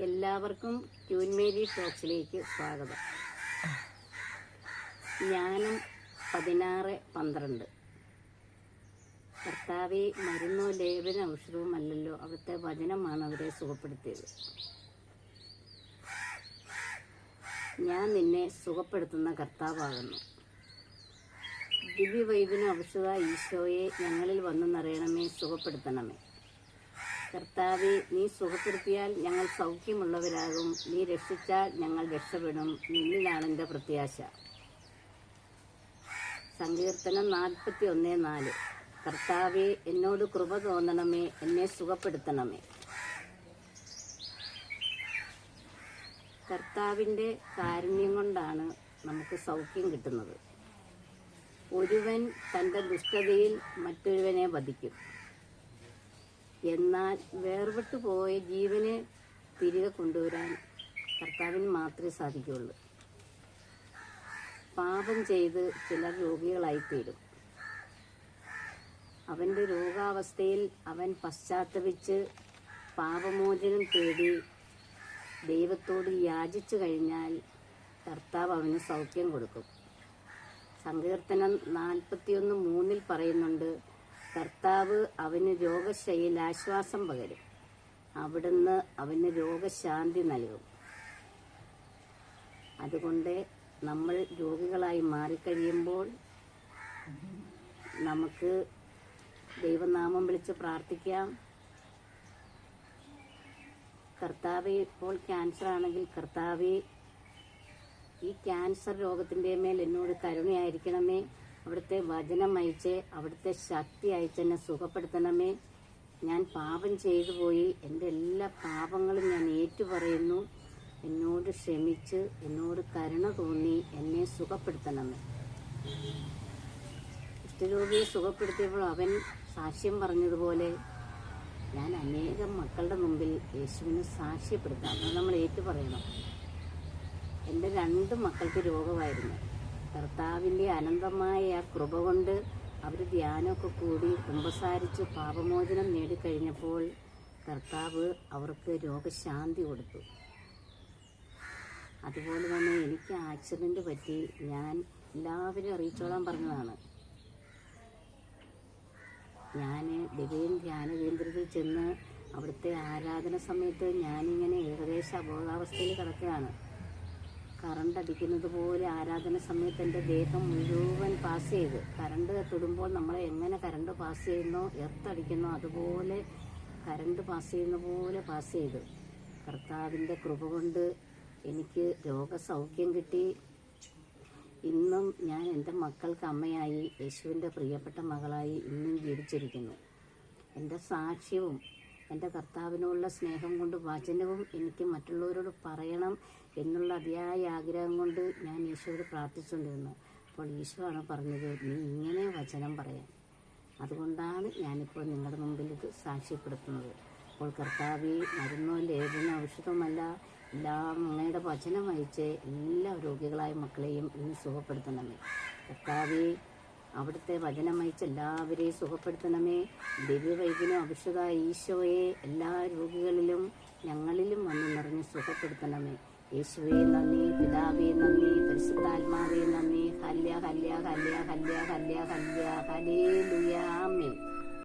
എല്ലാവർക്കും queen Mary ടോക്സിലേക്ക് സ്വാഗതം. ജ്ഞാനം 16:12. കർത്താവെ, മരുന്നോ ലേപന ഔഷധവും അല്ലല്ലോ, അവിടുത്തെ വചനമാണ് അവരെ സുഖപ്പെടുത്തിയത്. ഞാൻ നിന്നെ സുഖപ്പെടുത്തുന്ന കർത്താവാകുന്നു. ദിവ്യവൈദ്യന ഔഷധ ഈശോയെ, ഞങ്ങളിൽ വന്നു നിറയണമേ, സുഖപ്പെടുത്തണമേ. കർത്താവെ, നീ സുഖപ്പെടുത്തിയാൽ ഞങ്ങൾ സൗഖ്യമുള്ളവരാകും. നീ രക്ഷിച്ചാൽ ഞങ്ങൾ രക്ഷപ്പെടും. നിന്നിലാണ് എൻ്റെ പ്രത്യാശ. സങ്കീർത്തനം 41:4. കർത്താവെ, എന്നോട് കൃപ തോന്നണമേ, എന്നെ സുഖപ്പെടുത്തണമേ. കർത്താവിൻ്റെ കാരുണ്യം കൊണ്ടാണ് നമുക്ക് സൗഖ്യം കിട്ടുന്നത്. ഒരുവൻ തൻ്റെ ദുഷ്ടതയിൽ മറ്റൊരുവനെ വധിക്കും, എന്നാൽ വേർപെട്ടു പോയ ജീവനെ തിരികെ കൊണ്ടുവരാൻ കർത്താവിന് മാത്രമേ സാധിക്കുകയുള്ളൂ. പാപം ചെയ്ത് ചിലർ രോഗികളായിത്തീരും. അവൻ്റെ രോഗാവസ്ഥയിൽ അവൻ പശ്ചാത്തപിച്ച് പാപമോചനം തേടി ദൈവത്തോട് യാചിച്ചു കഴിഞ്ഞാൽ കർത്താവ് അവന് സൗഖ്യം കൊടുക്കും. സങ്കീർത്തനം 41:3 പറയുന്നുണ്ട്, കർത്താവ് അവന് രോഗശയിൽ ആശ്വാസം പകരും. അവിടുന്ന് അവന് രോഗശാന്തി നൽകും. അതുകൊണ്ട് നമ്മൾ രോഗികളായി മാറിക്കഴിയുമ്പോൾ നമുക്ക് ദൈവനാമം വിളിച്ച് പ്രാർത്ഥിക്കാം. കർത്താവെ, ഇപ്പോൾ ക്യാൻസർ ആണെങ്കിൽ കർത്താവെ, ഈ ക്യാൻസർ രോഗത്തിൻ്റെ മേൽ എന്നോട് കരുണയായിരിക്കണമേ. അവിടുത്തെ വചനം അയച്ച് അവിടുത്തെ ശക്തി അയച്ചെന്നെ സുഖപ്പെടുത്തണമേ. ഞാൻ പാപം ചെയ്തു പോയി. എൻ്റെ എല്ലാ പാപങ്ങളും ഞാൻ ഏറ്റുപറയുന്നു. എന്നോട് ക്ഷമിച്ച് എന്നോട് കരുണ തോന്നി എന്നെ സുഖപ്പെടുത്തണമേ. കുഷ്ഠരോഗിയെ സുഖപ്പെടുത്തിയപ്പോൾ അവൻ സാക്ഷ്യം പറഞ്ഞതുപോലെ ഞാൻ അനേകം മക്കളുടെ മുമ്പിൽ യേശുവിനെ സാക്ഷ്യപ്പെടുത്താം. അത് നമ്മൾ ഏറ്റുപറയണം. എൻ്റെ 2 മക്കൾക്ക് രോഗമായിരുന്നു. കർത്താവിൻ്റെ അനന്തമായ ആ കൃപ കൊണ്ട് അവർ ധ്യാനമൊക്കെ കൂടി കുമ്പസാരിച്ച് പാപമോചനം നേടിക്കഴിഞ്ഞപ്പോൾ കർത്താവ് അവർക്ക് രോഗശാന്തി കൊടുത്തു. അതുപോലെ തന്നെ എനിക്ക് ആക്സിഡൻറ്റ് പറ്റി. ഞാൻ എല്ലാവരും അറിയിച്ചോളാൻ പറഞ്ഞതാണ്. ഞാൻ ഡിവൈൻ ധ്യാന കേന്ദ്രത്തിൽ ചെന്ന് അവിടുത്തെ ആരാധന സമയത്ത് ഞാനിങ്ങനെ ഏകദേശം അബോധാവസ്ഥയിൽ കിടക്കുകയാണ്. കറണ്ട് അടിക്കുന്നത് പോലെ ആരാധന സമയത്ത് എൻ്റെ ദേഹം മുഴുവൻ പാസ് ചെയ്ത്, കറണ്ട് തൊടുമ്പോൾ നമ്മളെ എങ്ങനെ കറണ്ട് പാസ് ചെയ്യുന്നോ, എർത്തടിക്കുന്നോ അതുപോലെ കറണ്ട് പാസ് ചെയ്യുന്ന പോലെ പാസ് ചെയ്തു. കർത്താവിൻ്റെ കൃപ കൊണ്ട് എനിക്ക് രോഗസൗഖ്യം കിട്ടി. ഇന്നും ഞാൻ എൻ്റെ മക്കൾക്ക് അമ്മയായി, യേശുവിൻ്റെ പ്രിയപ്പെട്ട മകളായി ഇന്നും ജീവിച്ചിരിക്കുന്നു. എൻ്റെ സാക്ഷ്യവും എൻ്റെ കർത്താവിനുള്ള സ്നേഹം കൊണ്ട് വചനവും എനിക്ക് മറ്റുള്ളവരോട് പറയണം എന്നുള്ള അതിയായ ആഗ്രഹം കൊണ്ട് ഞാൻ ഈശോയോട് പ്രാർത്ഥിച്ചുകൊണ്ടിരുന്നു. അപ്പോൾ ഈശോ ആണ് പറഞ്ഞത്, നീ ഇങ്ങനെ വചനം പറയാൻ. അതുകൊണ്ടാണ് ഞാനിപ്പോൾ നിങ്ങളുടെ മുമ്പിൽ ഇത് സാക്ഷ്യപ്പെടുത്തുന്നത്. അപ്പോൾ കർത്താവേ, മരുന്നോ ലേപന ഔഷധമല്ല, എല്ലാം അങ്ങയുടെ വചനം അയച്ച് എല്ലാ രോഗികളായ മക്കളെയും ഇന്ന് സുഖപ്പെടുത്തണമേ. കർത്താവേ, അവിടുത്തെ വചനം അയച്ച് എല്ലാവരെയും സുഖപ്പെടുത്തണമേ. ദിവ്യവൈദ്യനും ഔഷധ ഈശോയെ, എല്ലാ രോഗികളിലും ഞങ്ങളിലും വന്ന് നിറഞ്ഞ് സുഖപ്പെടുത്തണമേ. യേശുവേ നന്ദി, പിതാവേ നന്ദി, പരിശുദ്ധാത്മാവേ നന്ദി. ഹല്യ ഹല്യ ഹല്യ ഹല്യ ഹല്യ ഹല്യ ഹല്ലേലൂയ. ആമേൻ.